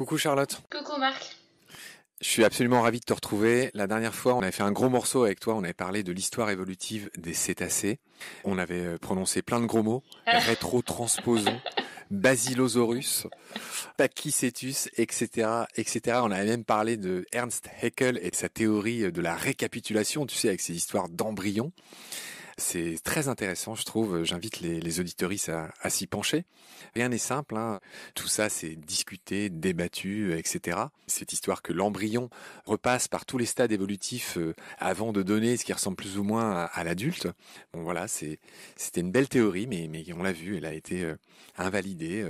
Coucou Charlotte, Coucou Marc. je suis absolument ravi de te retrouver. La dernière fois, on avait fait un gros morceau avec toi, on avait parlé de l'histoire évolutive des cétacés. On avait prononcé plein de gros mots, rétrotransposon, Basilosaurus, Pachycetus, etc., etc. On avait même parlé de Ernst Haeckel et de sa théorie de la récapitulation, tu sais, avec ses histoires d'embryons. C'est très intéressant, je trouve. J'invite les auditoristes à s'y pencher. Rien n'est simple, hein. Tout ça, c'est discuté, débattu, etc. Cette histoire que l'embryon repasse par tous les stades évolutifs avant de donner ce qui ressemble plus ou moins à l'adulte. Bon, voilà, c'était une belle théorie, mais on l'a vu, elle a été invalidée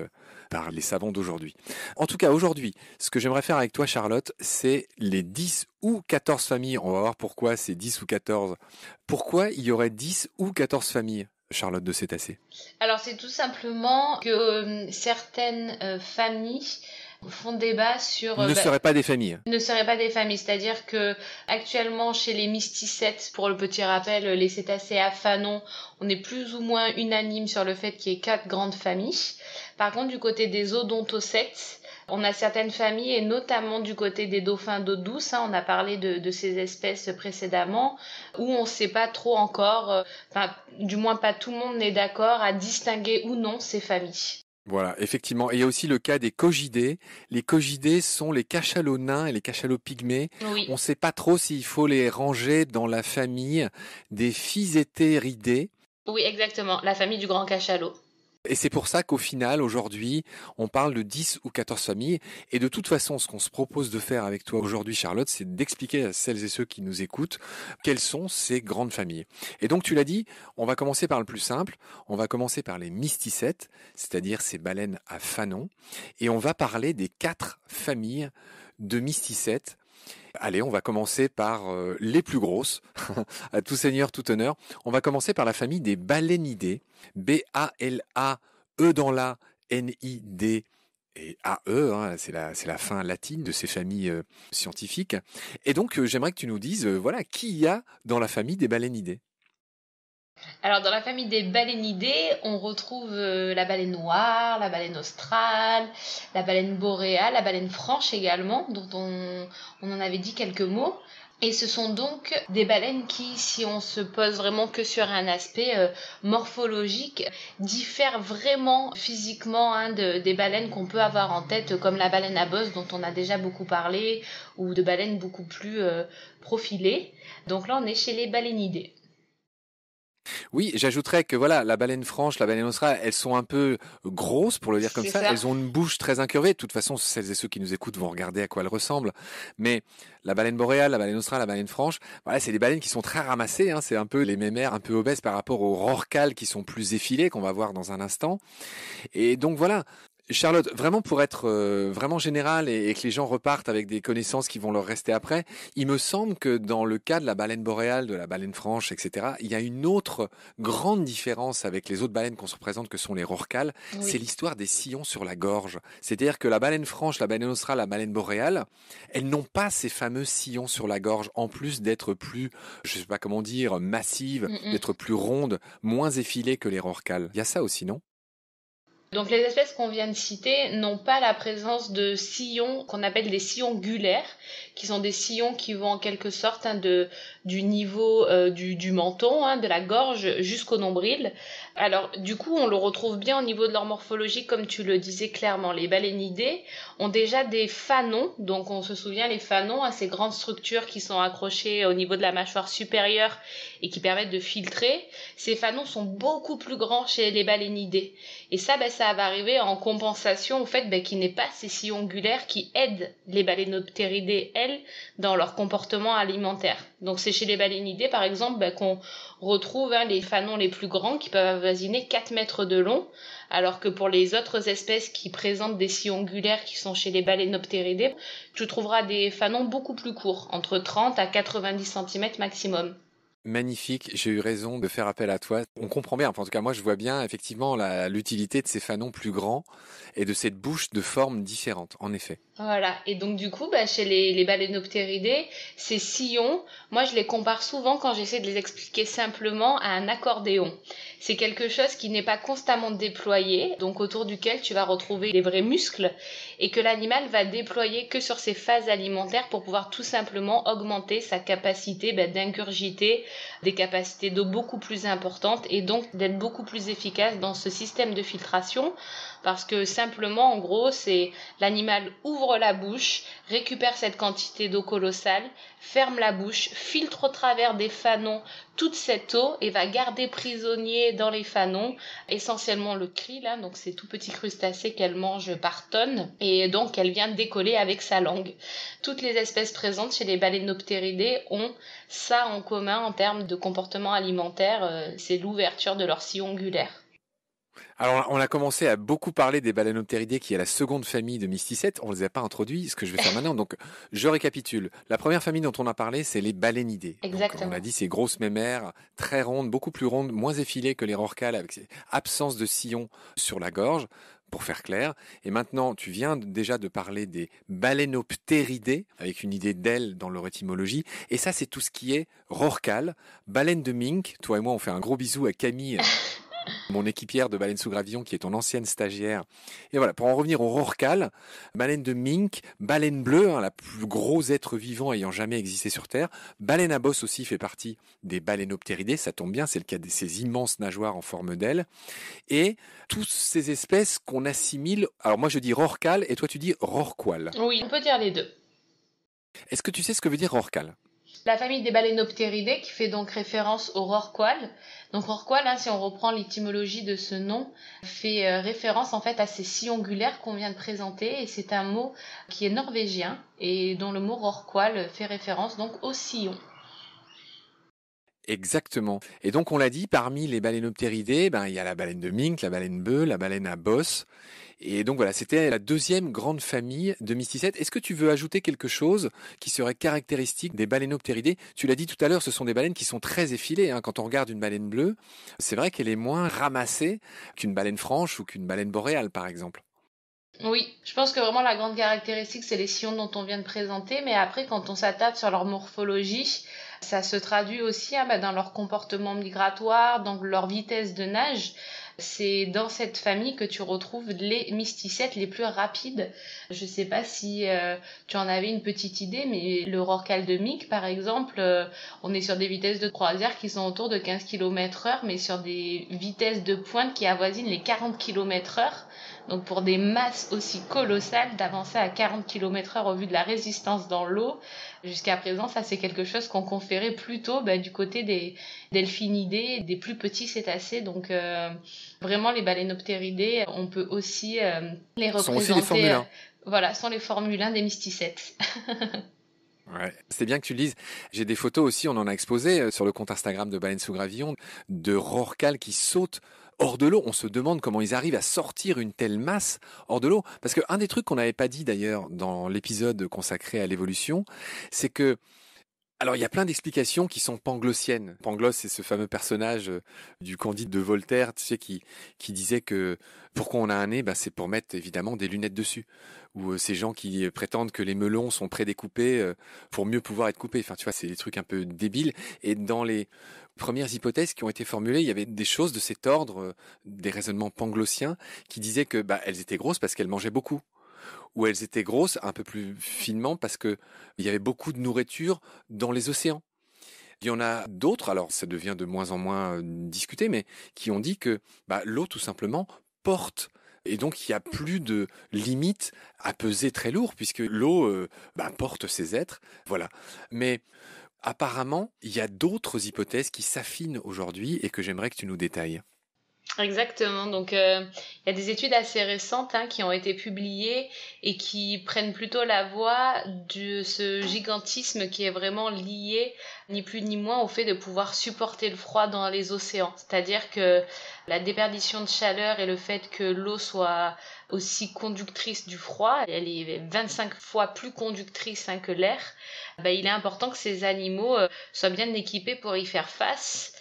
par les savants d'aujourd'hui. En tout cas, aujourd'hui, ce que j'aimerais faire avec toi, Charlotte, c'est les 10 ou 14 familles. On va voir pourquoi c'est 10 ou 14. Pourquoi il y aurait 10 ou 14 familles, Charlotte, de cétacés? Alors c'est tout simplement que certaines familles font débat sur Ne seraient pas des familles. ne seraient pas des familles, c'est-à-dire que actuellement chez les mysticètes, pour le petit rappel, les cétacés à fanon, on est plus ou moins unanime sur le fait qu'il y ait 4 grandes familles. Par contre, du côté des odontocètes, on a certaines familles, et notamment du côté des dauphins d'eau douce, hein, on a parlé de ces espèces précédemment, où on ne sait pas trop encore, enfin, du moins pas tout le monde n'est d'accord à distinguer ou non ces familles. Voilà, effectivement. Et il y a aussi le cas des cogidés. Les cogidés sont les cachalots nains et les cachalots pygmées. On Oui, ne sait pas trop s'il faut les ranger dans la famille des Physétéridés. oui, exactement, la famille du grand cachalot. Et c'est pour ça qu'au final, aujourd'hui, on parle de 10 ou 14 familles. Et de toute façon, ce qu'on se propose de faire avec toi aujourd'hui, Charlotte, c'est d'expliquer à celles et ceux qui nous écoutent quelles sont ces grandes familles. Et donc, tu l'as dit, on va commencer par le plus simple. On va commencer par les mysticètes, c'est-à-dire ces baleines à fanon. Et on va parler des 4 familles de mysticètes. Allez, on va commencer par les plus grosses, à tout seigneur, tout honneur. On va commencer par la famille des balénidés, B-A-L-A-E dans la N-I-D et A-E, hein, c'est la fin latine de ces familles scientifiques. Et donc, j'aimerais que tu nous dises, voilà, qui y a dans la famille des balénidés. Alors dans la famille des balénidés, on retrouve la baleine noire, la baleine australe, la baleine boréale, la baleine franche également, dont on en avait dit quelques mots. Et ce sont donc des baleines qui, si on se pose vraiment que sur un aspect morphologique, diffèrent vraiment physiquement, hein, des baleines qu'on peut avoir en tête, comme la baleine à bosse dont on a déjà beaucoup parlé, ou de baleines beaucoup plus profilées. Donc là, on est chez les balénidés. Oui, j'ajouterais que voilà, la baleine franche, la baleine australe, elles sont un peu grosses, pour le dire comme C'est ça. ça. Elles ont une bouche très incurvée. De toute façon, celles et ceux qui nous écoutent vont regarder à quoi elles ressemblent. Mais la baleine boréale, la baleine australe, la baleine franche, voilà, c'est des baleines qui sont très ramassées, hein. C'est un peu les mémères un peu obèses par rapport aux rorquals qui sont plus effilés, qu'on va voir dans un instant. Et donc voilà. Charlotte, vraiment pour être vraiment général et que les gens repartent avec des connaissances qui vont leur rester après, il me semble que dans le cas de la baleine boréale, de la baleine franche, etc., il y a une autre grande différence avec les autres baleines qu'on se représente que sont les rorquals, c'est Oui. l'histoire des sillons sur la gorge. C'est-à-dire que la baleine franche, la baleine australe, la baleine boréale, elles n'ont pas ces fameux sillons sur la gorge, en plus d'être plus, je sais pas comment dire, massives, Mm, mm. d'être plus rondes, moins effilées que les rorquals. Il y a ça aussi, non? Donc les espèces qu'on vient de citer n'ont pas la présence de sillons qu'on appelle des sillons gulaires, qui sont des sillons qui vont en quelque sorte, hein, du niveau du menton, hein, de la gorge jusqu'au nombril. Alors du coup on le retrouve bien au niveau de leur morphologie, comme tu le disais clairement. Les balénidés ont déjà des fanons, donc on se souvient les fanons, hein, ces grandes structures qui sont accrochées au niveau de la mâchoire supérieure et qui permettent de filtrer. Ces fanons sont beaucoup plus grands chez les balénidés. Et ça, ça va arriver en compensation au fait qu'il n'y ait pas ces sillons ongulaires qui aident les baleinoptéridés, elles, dans leur comportement alimentaire. Donc c'est chez les balénidés, par exemple, qu'on retrouve, hein, les fanons les plus grands qui peuvent avoisiner 4 mètres de long, alors que pour les autres espèces qui présentent des sillons ongulaires qui sont chez les baleinoptéridés, tu trouveras des fanons beaucoup plus courts, entre 30 à 90 cm maximum. Magnifique, j'ai eu raison de faire appel à toi. On comprend bien, enfin, en tout cas moi je vois bien effectivement l'utilité de ces fanons plus grands et de cette bouche de forme différente, en effet. Voilà, et donc du coup, chez les baleinoptéridés, ces sillons, moi je les compare souvent quand j'essaie de les expliquer simplement à un accordéon. C'est quelque chose qui n'est pas constamment déployé, donc autour duquel tu vas retrouver des vrais muscles, et que l'animal va déployer que sur ses phases alimentaires pour pouvoir tout simplement augmenter sa capacité d'ingurgiter des capacités d'eau beaucoup plus importantes, et donc d'être beaucoup plus efficace dans ce système de filtration, parce que simplement, en gros, c'est l'animal ouvre la bouche, récupère cette quantité d'eau colossale, ferme la bouche, filtre au travers des fanons toute cette eau et va garder prisonnier dans les fanons essentiellement le krill, là, donc ces tout petits crustacés qu'elle mange par tonnes, et donc elle vient décoller avec sa langue. Toutes les espèces présentes chez les baleinoptéridés ont ça en commun en termes de comportement alimentaire, c'est l'ouverture de leur sillon ongulaire. Alors, on a commencé à beaucoup parler des baleinoptéridés, qui est la seconde famille de mysticètes. On ne les a pas introduits, ce que je vais faire maintenant. Donc, je récapitule. La première famille dont on a parlé, c'est les baleinidae. Donc, on Exactement. a dit ces grosses mémères, très rondes, beaucoup plus rondes, moins effilées que les rorquals, avec absence de sillon sur la gorge, pour faire clair. Et maintenant, tu viens déjà de parler des baleinoptéridés, avec une idée d'aile dans leur étymologie. Et ça, c'est tout ce qui est rorcal, baleine de mink. Toi et moi, on fait un gros bisou à Camille, mon équipière de Baleine sous gravillon, qui est ton ancienne stagiaire. Et voilà, pour en revenir au rorcal, baleine de mink, baleine bleue, la plus gros être vivant ayant jamais existé sur Terre. Baleine à bosse aussi fait partie des baleinoptéridés, ça tombe bien, c'est le cas de ces immenses nageoires en forme d'aile. Et toutes ces espèces qu'on assimile, alors moi je dis rorcal et toi tu dis rorqual. Oui, on peut dire les deux. Est-ce que tu sais ce que veut dire rorcal? La famille des baleinoptéridés qui fait donc référence au rorqual. Donc rorqual, si on reprend l'étymologie de ce nom, fait référence en fait à ces sillons ongulaires qu'on vient de présenter, et c'est un mot qui est norvégien et dont le mot rorqual fait référence donc au sillon. Exactement. Et donc on l'a dit, parmi les baleinoptéridés, il y a la baleine de mink, la baleine bœuf, la baleine à bosse. Et donc voilà, c'était la deuxième grande famille de mysticètes. Est-ce que tu veux ajouter quelque chose qui serait caractéristique des baleinoptéridés? Tu l'as dit tout à l'heure, ce sont des baleines qui sont très effilées. Quand on regarde une baleine bleue, c'est vrai qu'elle est moins ramassée qu'une baleine franche ou qu'une baleine boréale, par exemple. Oui, je pense que vraiment la grande caractéristique, c'est les sillons dont on vient de présenter, mais après, quand on s'attarde sur leur morphologie, ça se traduit aussi dans leur comportement migratoire, donc leur vitesse de nage. C'est dans cette famille que tu retrouves les mysticètes les plus rapides. Je sais pas si tu en avais une petite idée, mais le rorqual de Mick, par exemple, on est sur des vitesses de croisière qui sont autour de 15 km/h, mais sur des vitesses de pointe qui avoisinent les 40 km/h. Donc pour des masses aussi colossales, d'avancer à 40 km/h au vu de la résistance dans l'eau, jusqu'à présent, ça c'est quelque chose qu'on conférait plutôt du côté des delphinidés, des plus petits cétacés. Donc vraiment les baleinoptéridés, on peut aussi les Ce sont aussi les Formule représenter, 1. voilà, sont les Formule 1 des mysticètes. Ouais. C'est bien que tu le dises. J'ai des photos aussi, on en a exposé sur le compte Instagram de Baleine sous gravillon, de rorquals qui sautent hors de l'eau. On se demande comment ils arrivent à sortir une telle masse hors de l'eau. Parce qu'un des trucs qu'on n'avait pas dit d'ailleurs dans l'épisode consacré à l'évolution, c'est que alors, il y a plein d'explications qui sont panglossiennes. Pangloss, c'est ce fameux personnage du Candide de Voltaire, tu sais, qui disait que pourquoi on a un nez, c'est pour mettre évidemment des lunettes dessus. Ou ces gens qui prétendent que les melons sont prédécoupés pour mieux pouvoir être coupés. Enfin, tu vois, c'est des trucs un peu débiles. Et dans les premières hypothèses qui ont été formulées, il y avait des choses de cet ordre, des raisonnements panglossiens, qui disaient que elles étaient grosses parce qu'elles mangeaient beaucoup, où elles étaient grosses un peu plus finement parce que il y avait beaucoup de nourriture dans les océans. Il y en a d'autres, alors ça devient de moins en moins discuté, mais qui ont dit que l'eau tout simplement porte. Et donc il n'y a plus de limite à peser très lourd puisque l'eau porte ces êtres. Voilà. Mais apparemment, il y a d'autres hypothèses qui s'affinent aujourd'hui et que j'aimerais que tu nous détailles. Exactement. Donc, il y a des études assez récentes qui ont été publiées et qui prennent plutôt la voie de ce gigantisme qui est vraiment lié, ni plus ni moins, au fait de pouvoir supporter le froid dans les océans. C'est-à-dire que la déperdition de chaleur et le fait que l'eau soit aussi conductrice du froid, elle est 25 fois plus conductrice que l'air, il est important que ces animaux soient bien équipés pour y faire face.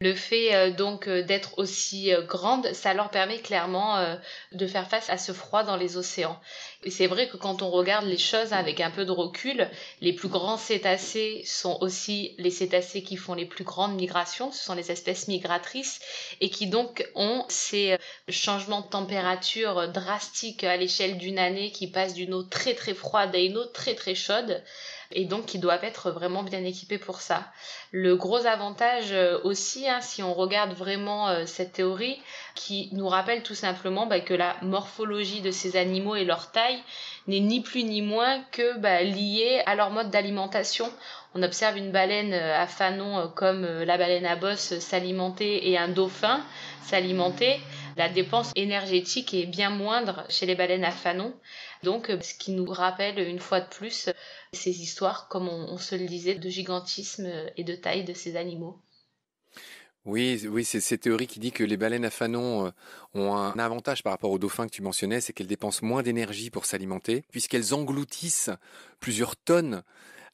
Le fait donc d'être aussi grande, ça leur permet clairement de faire face à ce froid dans les océans. Et c'est vrai que quand on regarde les choses avec un peu de recul, les plus grands cétacés sont aussi les cétacés qui font les plus grandes migrations, ce sont les espèces migratrices et qui donc ont ces changements de température drastiques à l'échelle d'une année qui passent d'une eau très très froide à une eau très très chaude. Et donc qui doivent être vraiment bien équipés pour ça. Le gros avantage aussi, si on regarde vraiment cette théorie, qui nous rappelle tout simplement que la morphologie de ces animaux et leur taille n'est ni plus ni moins que liée à leur mode d'alimentation. On observe une baleine à fanon comme la baleine à bosse s'alimenter et un dauphin s'alimenter. La dépense énergétique est bien moindre chez les baleines à fanon. Donc, ce qui nous rappelle une fois de plus ces histoires, comme on se le disait, de gigantisme et de taille de ces animaux. Oui, c'est cette théorie qui dit que les baleines à fanon ont un avantage par rapport aux dauphins que tu mentionnais, c'est qu'elles dépensent moins d'énergie pour s'alimenter, puisqu'elles engloutissent plusieurs tonnes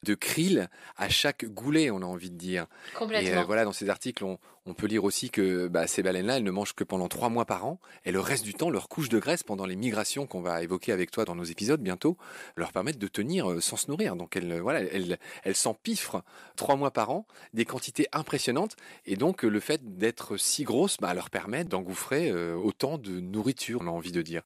de krill à chaque goulet, on a envie de dire. Complètement. Et voilà, dans ces articles, on peut lire aussi que ces baleines-là, elles ne mangent que pendant 3 mois par an, et le reste du temps, leur couche de graisse pendant les migrations qu'on va évoquer avec toi dans nos épisodes bientôt, leur permettent de tenir sans se nourrir. Donc elles s'empiffrent 3 mois par an, des quantités impressionnantes, et donc le fait d'être si grosses leur permet d'engouffrer autant de nourriture, on a envie de dire.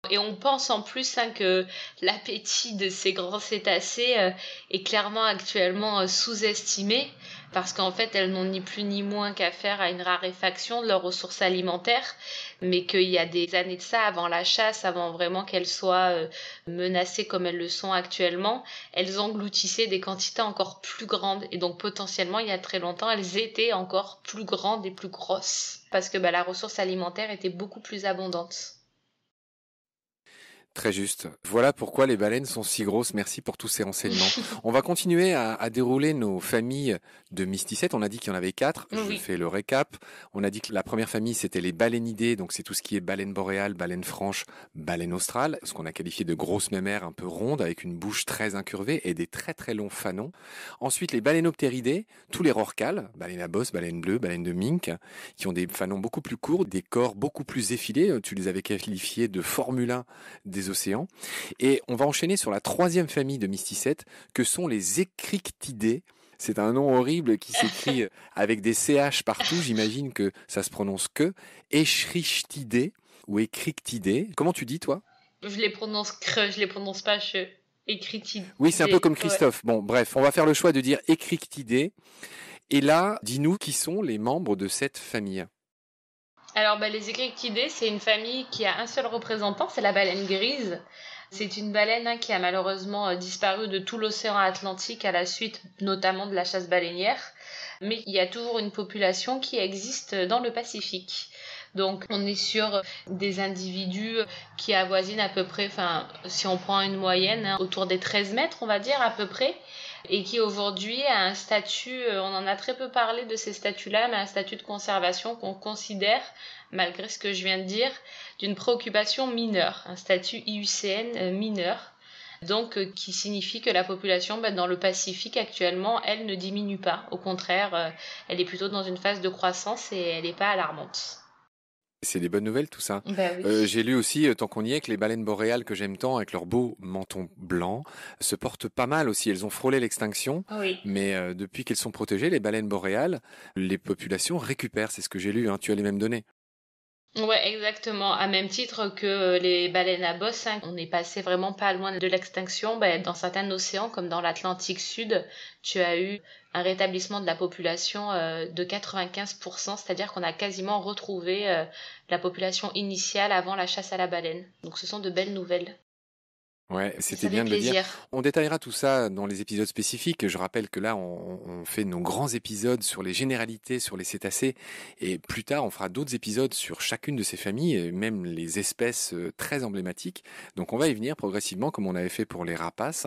Et on pense en plus que l'appétit de ces grands cétacés est clairement actuellement sous-estimé parce qu'en fait elles n'ont ni plus ni moins qu'à faire à une raréfaction de leurs ressources alimentaires, mais qu'il y a des années de ça, avant la chasse, avant vraiment qu'elles soient menacées comme elles le sont actuellement, elles engloutissaient des quantités encore plus grandes et donc potentiellement il y a très longtemps elles étaient encore plus grandes et plus grosses parce que la ressource alimentaire était beaucoup plus abondante. Très juste. Voilà pourquoi les baleines sont si grosses. Merci pour tous ces renseignements. On va continuer à dérouler nos familles de mysticètes. On a dit qu'il y en avait 4. Oui. Je fais le récap. On a dit que la première famille, c'était les balénidés. Donc, c'est tout ce qui est baleine boréale, baleine franche, baleine australe. Ce qu'on a qualifié de grosses mémères un peu rondes avec une bouche très incurvée et des très très longs fanons. Ensuite, les baleinoptéridés, tous les rorquals, baleine à bosse, baleine bleue, baleine de mink, qui ont des fanons beaucoup plus courts, des corps beaucoup plus effilés. Tu les avais qualifiés de Formule 1 des océans. Et on va enchaîner sur la 3e famille de mysticètes, que sont les écrictidés. C'est un nom horrible qui s'écrit avec des CH partout. J'imagine que ça se prononce que. Échrichtidés ou écrictidés. Comment tu dis, toi ? Je les prononce je les prononce pas écrictidés. Oui, c'est un peu comme Christophe. Ouais. Bon, bref, on va faire le choix de dire écrictidés. Et là, dis-nous qui sont les membres de cette famille. Alors, les écrictidés, c'est une famille qui a un seul représentant, c'est la baleine grise. C'est une baleine qui a malheureusement disparu de tout l'océan Atlantique à la suite notamment de la chasse baleinière. Mais il y a toujours une population qui existe dans le Pacifique. Donc, on est sur des individus qui avoisinent à peu près, si on prend une moyenne, autour des 13 mètres, on va dire, à peu près. Et qui aujourd'hui a un statut, on en a très peu parlé de ces statuts-là, mais un statut de conservation qu'on considère, malgré ce que je viens de dire, d'une préoccupation mineure, un statut IUCN mineur, donc qui signifie que la population dans le Pacifique actuellement, elle ne diminue pas, au contraire, elle est plutôt dans une phase de croissance et elle n'est pas alarmante. C'est des bonnes nouvelles tout ça. Oui. J'ai lu aussi, tant qu'on y est, que les baleines boréales que j'aime tant, avec leur beau menton blanc, se portent pas mal aussi. Elles ont frôlé l'extinction, Oui. Mais depuis qu'elles sont protégées, les baleines boréales, les populations récupèrent. C'est ce que j'ai lu, tu as les mêmes données. Ouais, exactement. À même titre que les baleines à bosse, on est passé vraiment pas loin de l'extinction. Dans certains océans, comme dans l'Atlantique Sud, tu as eu un rétablissement de la population de 95%, c'est-à-dire qu'on a quasiment retrouvé la population initiale avant la chasse à la baleine. Donc ce sont de belles nouvelles. Ouais, c'était bien de le dire. On détaillera tout ça dans les épisodes spécifiques. Je rappelle que là, on fait nos grands épisodes sur les généralités, sur les cétacés. Et plus tard, on fera d'autres épisodes sur chacune de ces familles, et même les espèces très emblématiques. Donc on va y venir progressivement, comme on avait fait pour les rapaces.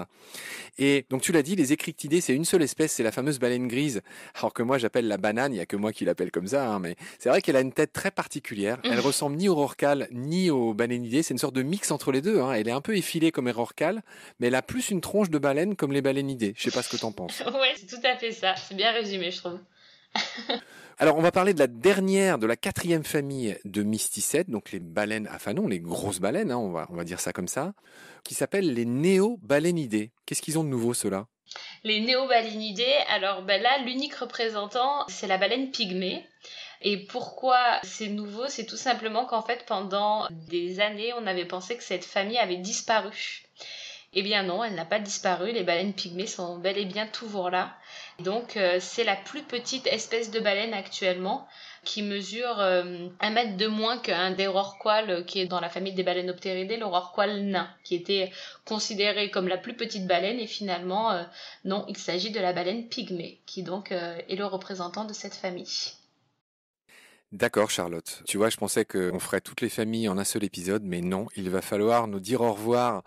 Et donc tu l'as dit, les écrictidés, c'est une seule espèce, c'est la fameuse baleine grise. Alors que moi, j'appelle la banane, il n'y a que moi qui l'appelle comme ça. Mais c'est vrai qu'elle a une tête très particulière. Elle ressemble ni au rorqual, ni au balénidé. C'est une sorte de mix entre les deux. Elle est un peu effilée comme rorqual, mais elle a plus une tronche de baleine comme les balénidés. Je sais pas ce que t'en penses. Ouais, c'est tout à fait ça. C'est bien résumé, je trouve. Alors, on va parler de la quatrième famille de mysticètes, donc les baleines à fanon, les grosses baleines, hein, on va dire ça comme ça, qui s'appellent les néobaleinidés. Qu'est-ce qu'ils ont de nouveau, ceux-là? Les néobalénidés, alors là, l'unique représentant, c'est la baleine pygmée. Et pourquoi c'est nouveau? C'est tout simplement qu'en fait, pendant des années, on avait pensé que cette famille avait disparu. Eh bien non, elle n'a pas disparu, les baleines pygmées sont bel et bien toujours là. Donc c'est la plus petite espèce de baleine actuellement, qui mesure 1 mètre de moins qu'un des rorquals qui est dans la famille des baleineoptéridés, le rorqual nain, qui était considéré comme la plus petite baleine, et finalement non, il s'agit de la baleine pygmée, qui donc est le représentant de cette famille. D'accord, Charlotte. Tu vois, je pensais qu'on ferait toutes les familles en un seul épisode, mais non, il va falloir nous dire au revoir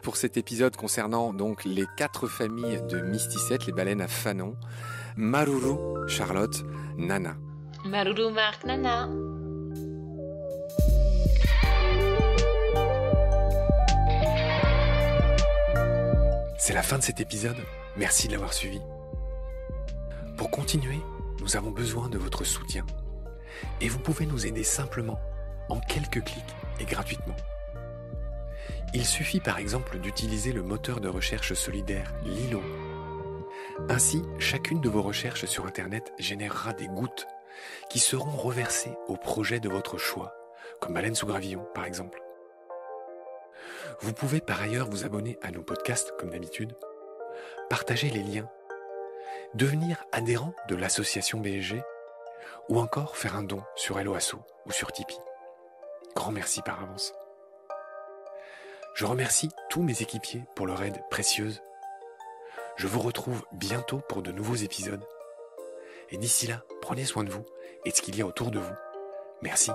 pour cet épisode concernant donc les 4 familles de mysticètes, les baleines à fanon. Maruru, Charlotte, Nana. Maruru, Marc, Nana. C'est la fin de cet épisode. Merci de l'avoir suivi. Pour continuer, nous avons besoin de votre soutien. Et vous pouvez nous aider simplement, en quelques clics et gratuitement. Il suffit par exemple d'utiliser le moteur de recherche solidaire Lilo. Ainsi, chacune de vos recherches sur Internet générera des gouttes qui seront reversées au projet de votre choix, comme Baleine sous gravillon par exemple. Vous pouvez par ailleurs vous abonner à nos podcasts comme d'habitude, partager les liens, devenir adhérent de l'association BSG, ou encore faire un don sur Helloasso ou sur Tipeee. Grand merci par avance. Je remercie tous mes équipiers pour leur aide précieuse. Je vous retrouve bientôt pour de nouveaux épisodes. Et d'ici là, prenez soin de vous et de ce qu'il y a autour de vous. Merci